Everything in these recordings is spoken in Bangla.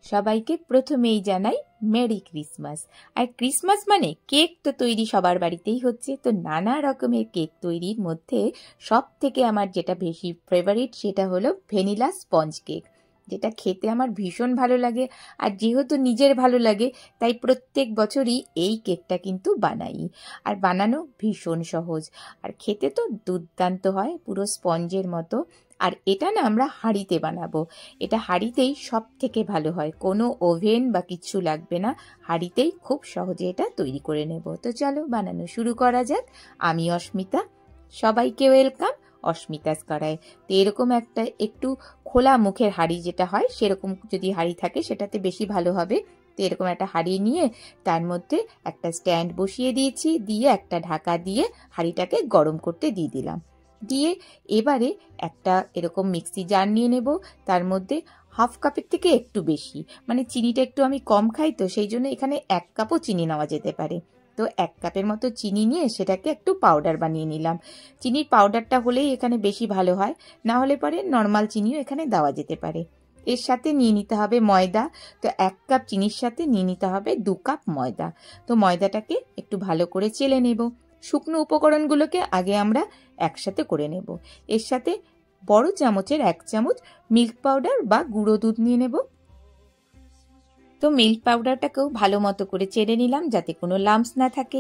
সবাইকে প্রথমেই জানাই মেরি ক্রিসমাস। আর ক্রিসমাস মানে কেক তো তৈরি সবার বাড়িতেই হচ্ছে, তো নানা রকমের কেক তৈরির মধ্যে সব থেকে আমার যেটা বেশি ফেভারিট সেটা হলো ভ্যানিলা স্পঞ্জ কেক, যেটা খেতে আমার ভীষণ ভালো লাগে। আর যেহেতু নিজের ভালো লাগে তাই প্রত্যেক বছরই এই কেকটা কিন্তু বানাই। আর বানানো ভীষণ সহজ, আর খেতে তো দুর্দান্ত হয়, পুরো স্পঞ্জের মতো। আর এটা না আমরা হাঁড়িতে বানাবো, এটা হাঁড়িতেই সব থেকে ভালো হয়, কোনো ওভেন বা কিছু লাগবে না, হাঁড়িতেই খুব সহজে এটা তৈরি করে নেব। তো চলো বানানো শুরু করা যাক। আমি অস্মিতা, সবাইকে ওয়েলকাম অস্মিতাস করায়। তো এরকম একটা একটু খোলা মুখের হাঁড়ি যেটা হয় সেরকম যদি হাঁড়ি থাকে সেটাতে বেশি ভালো হবে। তো এরকম একটা হাঁড়ি নিয়ে তার মধ্যে একটা স্ট্যান্ড বসিয়ে দিয়েছি, দিয়ে একটা ঢাকা দিয়ে হাঁড়িটাকে গরম করতে দিয়ে দিলাম। দিয়ে এবারে একটা এরকম মিক্সি জার নিয়ে নেব, তার মধ্যে হাফ কাপের থেকে একটু বেশি, মানে চিনিটা একটু আমি কম খাই তো সেই জন্য এখানে 1 কাপও চিনি নেওয়া যেতে পারে। তো 1 কাপের মতো চিনি নিয়ে সেটাকে একটু পাউডার বানিয়ে নিলাম। চিনির পাউডারটা হলেই এখানে বেশি ভালো হয়, না হলে পরে নর্মাল চিনিও এখানে দেওয়া যেতে পারে। এর সাথে নিয়ে নিতে হবে ময়দা। তো 1 কাপ চিনির সাথে নিয়ে নিতে হবে 2 কাপ ময়দা। তো ময়দাটাকে একটু ভালো করে চেলে নেব। শুকনো উপকরণগুলোকে আগে আমরা একসাথে করে নেব। এর সাথে বড় চামচের 1 চামচ মিল্ক পাউডার বা গুঁড়ো দুধ নিয়ে নেব। তো মিল্ক পাউডারটাকেও ভালো মতো করে চেড়ে নিলাম যাতে কোনো লাম্পস না থাকে।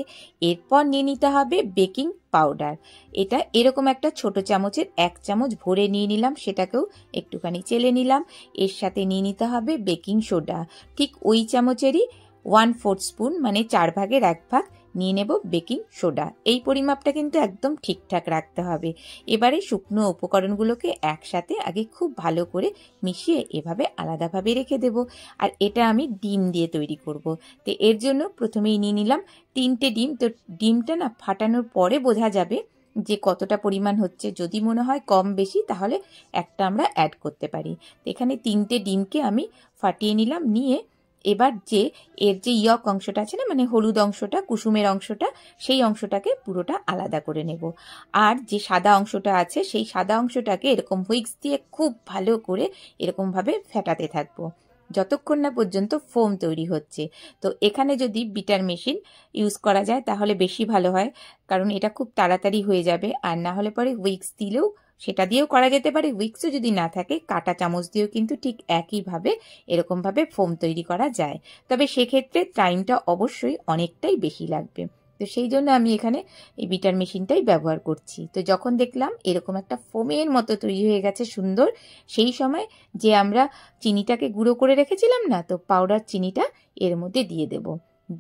এরপর নিয়ে নিতে হবে বেকিং পাউডার, এটা এরকম একটা ছোট চামচের 1 চামচ ভরে নিয়ে নিলাম, সেটাকেও একটুখানি চেলে নিলাম। এর সাথে নিয়ে নিতে হবে বেকিং সোডা, ঠিক ওই চামচেরই 1/4 স্পুন, মানে 4 ভাগের 1 ভাগ নিয়ে নেব বেকিং সোডা। এই পরিমাপটা কিন্তু একদম ঠিকঠাক রাখতে হবে। এবারে শুকনো উপকরণগুলোকে একসাথে আগে খুব ভালো করে মিশিয়ে এভাবে আলাদাভাবে রেখে দেব। আর এটা আমি ডিম দিয়ে তৈরি করব। তো এর জন্য প্রথমেই নিয়ে নিলাম 3টে ডিম। তো ডিমটা না ফাটানোর পরে বোঝা যাবে যে কতটা পরিমাণ হচ্ছে, যদি মনে হয় কম বেশি তাহলে একটা আমরা অ্যাড করতে পারি। তো এখানে 3টে ডিমকে আমি ফাটিয়ে নিলাম, নিয়ে এবার যে এর যে ইয়ক অংশটা আছে না, মানে হলুদ অংশটা, কুসুমের অংশটা, সেই অংশটাকে পুরোটা আলাদা করে নেব। আর যে সাদা অংশটা আছে সেই সাদা অংশটাকে এরকম হুইক্স দিয়ে খুব ভালো করে এরকমভাবে ফেটাতে থাকবো যতক্ষণ না পর্যন্ত ফোম তৈরি হচ্ছে। তো এখানে যদি বিটার মেশিন ইউজ করা যায় তাহলে বেশি ভালো হয়, কারণ এটা খুব তাড়াতাড়ি হয়ে যাবে। আর না হলে পরে হুইক্স দিলেও সেটা দিয়েও করা যেতে পারে, হুইক্সও যদি না থাকে কাঁটা চামচ দিয়েও কিন্তু ঠিক একইভাবে এরকমভাবে ফোম তৈরি করা যায়। তবে সেক্ষেত্রে টাইমটা অবশ্যই অনেকটাই বেশি লাগবে। তো সেই জন্য আমি এখানে এই বিটার মেশিনটাই ব্যবহার করছি। তো যখন দেখলাম এরকম একটা ফোমের মতো তৈরি হয়ে গেছে সুন্দর, সেই সময় যে আমরা চিনিটাকে গুঁড়ো করে রেখেছিলাম না, তো পাউডার চিনিটা এর মধ্যে দিয়ে দেব।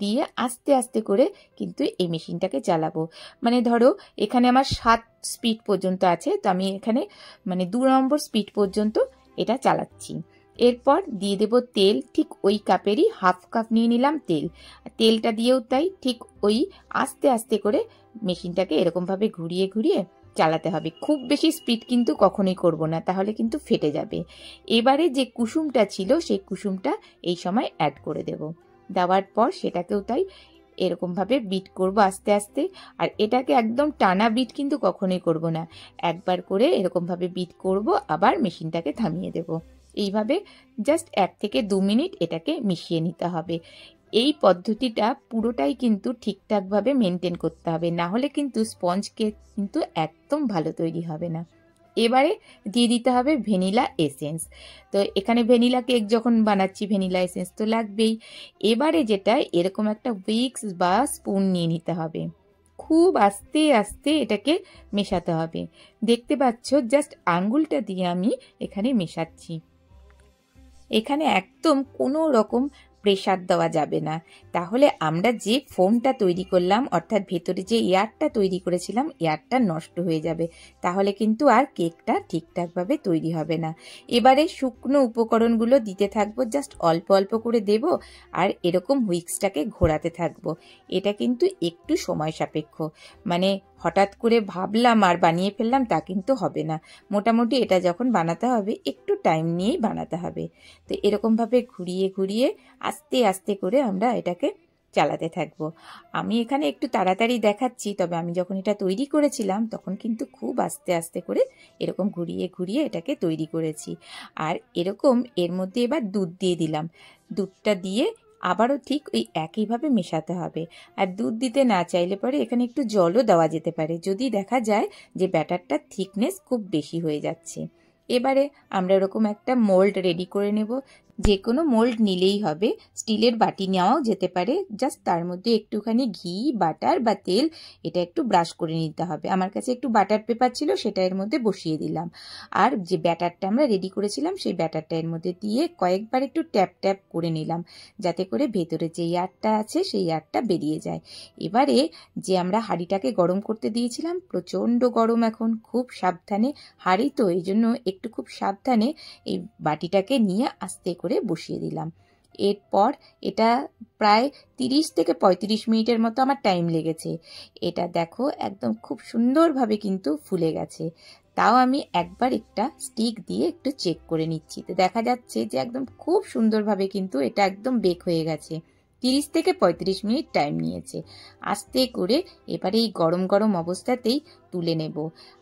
দিয়ে আস্তে আস্তে করে কিন্তু এই মেশিনটাকে চালাবো। মানে ধরো এখানে আমার 7 স্পিড পর্যন্ত আছে, তো আমি এখানে মানে 2 নম্বর স্পিড পর্যন্ত এটা চালাচ্ছি। এরপর দিয়ে দেব তেল, ঠিক ওই কাপেরই হাফ কাপ নিয়ে নিলাম তেল। তেলটা দিয়েও তাই ঠিক ওই আস্তে আস্তে করে মেশিনটাকে এরকমভাবে ঘুরিয়ে ঘুরিয়ে চালাতে হবে। খুব বেশি স্পিড কিন্তু কখনোই করব না, তাহলে কিন্তু ফেটে যাবে। এবারে যে কুসুমটা ছিল সেই কুসুমটা এই সময় অ্যাড করে দেব। দেওয়ার পর সেটাকেও তাই এরকমভাবে বিট করব আস্তে আস্তে। আর এটাকে একদম টানা বিট কিন্তু কখনোই করব না, একবার করে এরকমভাবে বিট করব, আবার মেশিনটাকে থামিয়ে দেব। এইভাবে জাস্ট 1 থেকে 2 মিনিট এটাকে মিশিয়ে নিতে হবে। এই পদ্ধতিটা পুরোটাই কিন্তু ঠিকঠাকভাবে মেনটেন করতে হবে, না হলে কিন্তু স্পঞ্জ কেক কিন্তু একদম ভালো তৈরি হবে না। এবারে দিয়ে দিতে হবে ভ্যানিলা এসেন্স। তো এখানে ভ্যানিলা কেক যখন বানাচ্ছি ভ্যানিলা এসেন্স তো লাগবেই। এবারে যেটা এরকম একটা উইক্স বা স্পুন নিয়ে নিতে হবে, খুব আস্তে আস্তে এটাকে মেশাতে হবে। দেখতে পাচ্ছ জাস্ট আঙ্গুলটা দিয়ে আমি এখানে মেশাচ্ছি। এখানে একদম কোনো রকম প্রেসার দেওয়া যাবে না, তাহলে আমরা যে ফোমটা তৈরি করলাম অর্থাৎ ভেতরে যে এয়ারটা তৈরি করেছিলাম এয়ারটা নষ্ট হয়ে যাবে, তাহলে কিন্তু আর কেকটা ঠিকঠাকভাবে তৈরি হবে না। এবারে শুকনো উপকরণগুলো দিতে থাকবো, জাস্ট অল্প অল্প করে দেব, আর এরকম হুইক্সটাকে ঘোরাতে থাকবো। এটা কিন্তু একটু সময় সাপেক্ষ, মানে হঠাৎ করে ভাবলাম আর বানিয়ে ফেললাম তা কিন্তু হবে না। মোটামুটি এটা যখন বানাতে হবে একটু টাইম নিয়েই বানাতে হবে। তো এরকমভাবে ঘুরিয়ে ঘুরিয়ে আস্তে আস্তে করে আমরা এটাকে চালাতে থাকবো। আমি এখানে একটু তাড়াতাড়ি দেখাচ্ছি, তবে আমি যখন এটা তৈরি করেছিলাম তখন কিন্তু খুব আস্তে আস্তে করে এরকম ঘুরিয়ে ঘুরিয়ে এটাকে তৈরি করেছি। আর এরকম এর মধ্যে এবার দুধ দিয়ে দিলাম। দুধটা দিয়ে আবারও ঠিক ওই একইভাবে মেশাতে হবে। আর দুধ দিতে না চাইলে পরে এখানে একটু জলও দেওয়া যেতে পারে, যদি দেখা যায় যে ব্যাটারটার থিকনেস খুব বেশি হয়ে যাচ্ছে। এবারে আমরা এরকম একটা মোল্ড রেডি করে নেব। যে কোনো মোল্ড নিলেই হবে, স্টিলের বাটি নেওয়াও যেতে পারে। জাস্ট তার মধ্যে একটুখানি ঘি, বাটার বা তেল এটা একটু ব্রাশ করে নিতে হবে। আমার কাছে একটু বাটার পেপার ছিল, সেটা এর মধ্যে বসিয়ে দিলাম। আর যে ব্যাটারটা আমরা রেডি করেছিলাম সেই ব্যাটারটা এর মধ্যে দিয়ে কয়েকবার একটু ট্যাপ ট্যাপ করে নিলাম, যাতে করে ভেতরে যে এয়ারটা আছে সেই এয়ারটা বেরিয়ে যায়। এবারে যে আমরা হাঁড়িটাকে গরম করতে দিয়েছিলাম, প্রচণ্ড গরম এখন, খুব সাবধানে, হাঁড়ি তো এই জন্য একটু খুব সাবধানে এই বাটিটাকে নিয়ে আস্তে করে বসিয়ে দিলাম। এরপর এটা প্রায় 30 থেকে 35 মিনিটের মতো আমার টাইম লেগেছে। এটা দেখো একদম খুব সুন্দরভাবে কিন্তু ফুলে গেছে। তাও আমি একবার একটা স্টিক দিয়ে একটু চেক করে নিচ্ছি, তো দেখা যাচ্ছে যে একদম খুব সুন্দরভাবে কিন্তু এটা একদম বেক হয়ে গেছে। 30 থেকে 35 মিনিট টাইম নিয়েছে। আস্তে করে এবারে এই গরম গরম অবস্থাতেই তুলে নেব।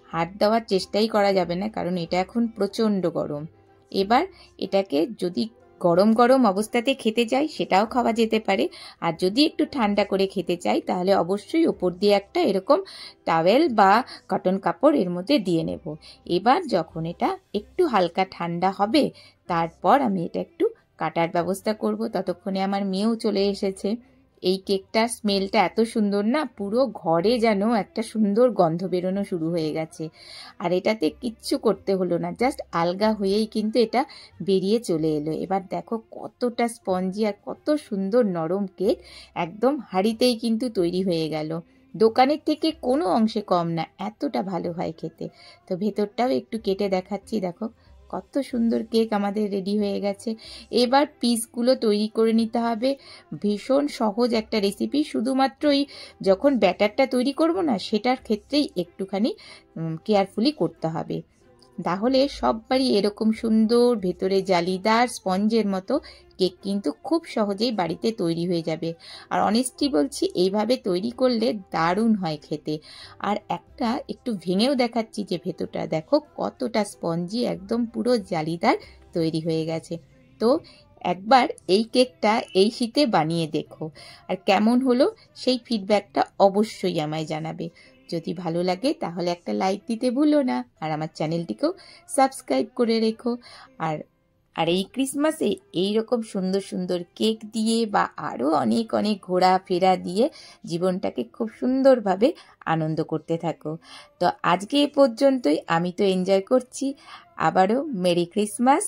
হাত দেওয়ার চেষ্টাই করা যাবে না, কারণ এটা এখন প্রচণ্ড গরম। এবার এটাকে যদি গরম গরম অবস্থাতে খেতে চাই সেটাও খাওয়া যেতে পারে, আর যদি একটু ঠান্ডা করে খেতে চাই তাহলে অবশ্যই ওপর দিয়ে একটা এরকম টাওয়েল বা কটন কাপড় এর মধ্যে দিয়ে নেব। এবার যখন এটা একটু হালকা ঠান্ডা হবে তারপর আমি এটা একটু কাটার ব্যবস্থা করব। ততক্ষণে আমার মেয়েও চলে এসেছে। এই কেকটার স্মেলটা এত সুন্দর না, পুরো ঘরে যেন একটা সুন্দর গন্ধ বেরোনো শুরু হয়ে গেছে। আর এটাতে কিচ্ছু করতে হলো না, জাস্ট আলগা হয়েই কিন্তু এটা বেরিয়ে চলে এলো। এবার দেখো কতটা স্পঞ্জি আর কত সুন্দর নরম কেক, একদম হাঁড়িতেই কিন্তু তৈরি হয়ে গেল। দোকানের থেকে কোনো অংশে কম না, এতটা ভালো হয় খেতে। তো ভেতরটাও একটু কেটে দেখাচ্ছি, দেখো কত সুন্দর কেক আমাদের রেডি হয়ে গেছে। এবার পিসগুলো তৈরি করে নিতে হবে। ভীষণ সহজ একটা রেসিপি, শুধুমাত্র যখন ব্যাটারটা তৈরি করব না সেটার ক্ষেত্রেই একটুখানি কেয়ারফুলি করতে হবে, তাহলে সববারই এরকম সুন্দর ভেতরে জালিদার স্পঞ্জের মতো কেক কিন্তু খুব সহজেই বাড়িতে তৈরি হয়ে যাবে। আর অনেস্টলি বলছি, এইভাবে তৈরি করলে দারুণ হয় খেতে। আর একটা একটু ভেঙেও দেখাচ্ছি যে ভেতরটা দেখো কতটা স্পঞ্জি, একদম পুরো জালিদার তৈরি হয়ে গেছে। তো একবার এই কেকটা এই শীতে বানিয়ে দেখো, আর কেমন হলো সেই ফিডব্যাকটা অবশ্যই আমায় জানাবে। যদি ভালো লাগে তাহলে একটা লাইক দিতে ভুলো না, আর আমার চ্যানেলটিকেও সাবস্ক্রাইব করে রেখো। আর আর এই ক্রিসমাসে এইরকম সুন্দর সুন্দর কেক দিয়ে বা আরও অনেক অনেক ঘোরাফেরা দিয়ে জীবনটাকে খুব সুন্দরভাবে আনন্দ করতে থাকো। তো আজকে এ পর্যন্তই, আমি তো এনজয় করছি। আবারও মেরি ক্রিসমাস।